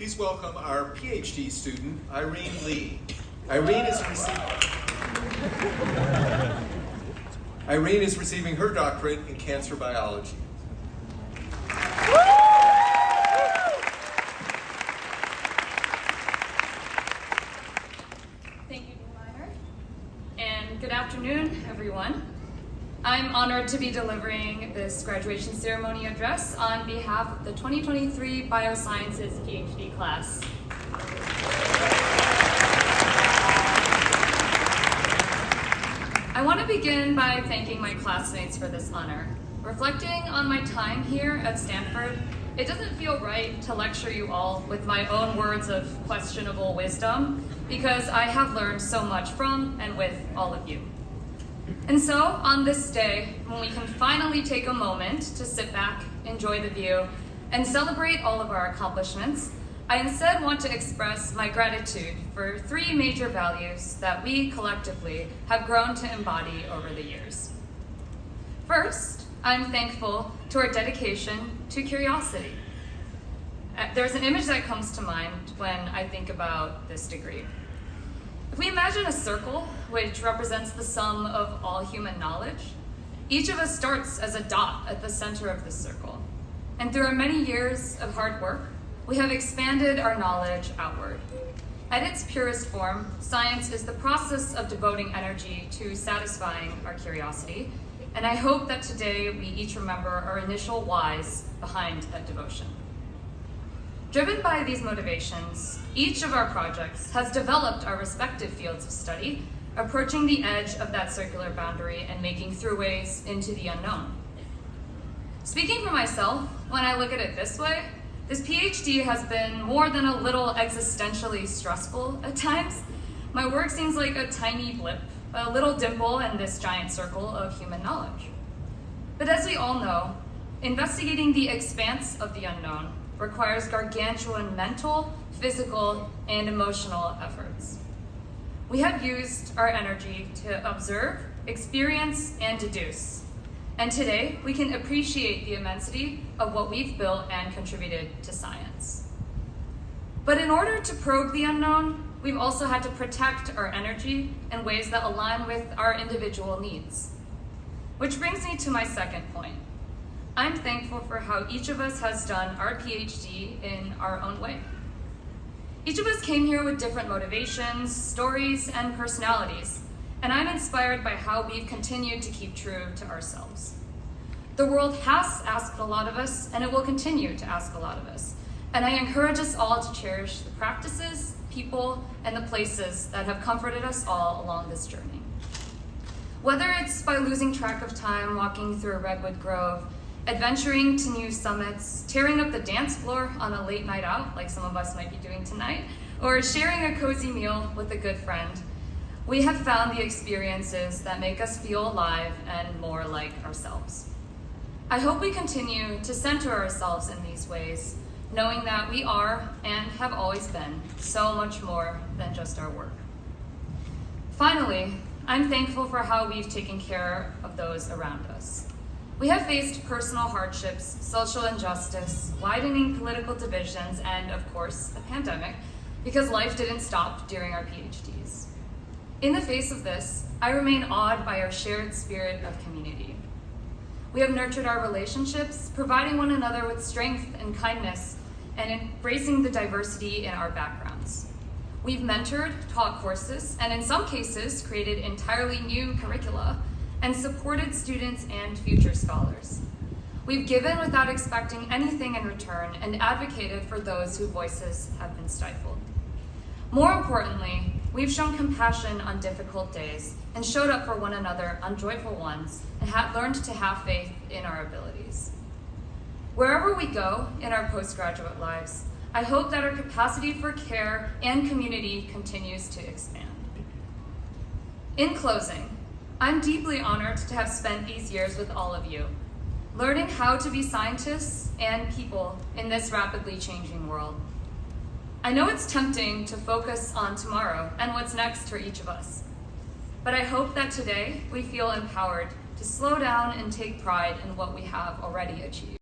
please welcome our PhD student, Irene Lee. Irene is receiving her doctorate in cancer biology. Thank you, Dean. And good afternoon, everyone. I'm honored to be delivering this graduation ceremony address on behalf of the 2023 Biosciences PhD class. I want to begin by thanking my classmates for this honor. Reflecting on my time here at Stanford, it doesn't feel right to lecture you all with my own words of questionable wisdom, because I have learned so much from and with all of you. And so, on this day, when we can finally take a moment to sit back, enjoy the view, and celebrate all of our accomplishments, I instead want to express my gratitude for three major values that we collectively have grown to embody over the years. First, I'm thankful to our dedication to curiosity. There's an image that comes to mind when I think about this degree. If we imagine a circle, which represents the sum of all human knowledge, each of us starts as a dot at the center of this circle. And through our many years of hard work, we have expanded our knowledge outward. At its purest form, science is the process of devoting energy to satisfying our curiosity, and I hope that today we each remember our initial whys behind that devotion. Driven by these motivations, each of our projects has developed our respective fields of study, approaching the edge of that circular boundary and making throughways into the unknown. Speaking for myself, when I look at it this way, this PhD has been more than a little existentially stressful at times. My work seems like a tiny blip, a little dimple in this giant circle of human knowledge. But as we all know, investigating the expanse of the unknown requires gargantuan mental, physical, and emotional efforts. We have used our energy to observe, experience, and deduce. And today, we can appreciate the immensity of what we've built and contributed to science. But in order to probe the unknown, we've also had to protect our energy in ways that align with our individual needs. Which brings me to my second point. I'm thankful for how each of us has done our PhD in our own way. Each of us came here with different motivations, stories, and personalities, and I'm inspired by how we've continued to keep true to ourselves. The world has asked a lot of us, and it will continue to ask a lot of us, and I encourage us all to cherish the practices, people, and the places that have comforted us all along this journey. Whether it's by losing track of time walking through a redwood grove, adventuring to new summits, tearing up the dance floor on a late night out, like some of us might be doing tonight, or sharing a cozy meal with a good friend, we have found the experiences that make us feel alive and more like ourselves. I hope we continue to center ourselves in these ways, knowing that we are, and have always been, so much more than just our work. Finally, I'm thankful for how we've taken care of those around us. We have faced personal hardships, social injustice, widening political divisions, and of course, a pandemic, because life didn't stop during our PhDs. In the face of this, I remain awed by our shared spirit of community. We have nurtured our relationships, providing one another with strength and kindness, and embracing the diversity in our backgrounds. We've mentored, taught courses, and in some cases, created entirely new curricula, and supported students and future scholars. We've given without expecting anything in return and advocated for those whose voices have been stifled. More importantly, we've shown compassion on difficult days and showed up for one another on joyful ones and have learned to have faith in our abilities. Wherever we go in our postgraduate lives, I hope that our capacity for care and community continues to expand. In closing, I'm deeply honored to have spent these years with all of you, learning how to be scientists and people in this rapidly changing world. I know it's tempting to focus on tomorrow and what's next for each of us, but I hope that today we feel empowered to slow down and take pride in what we have already achieved.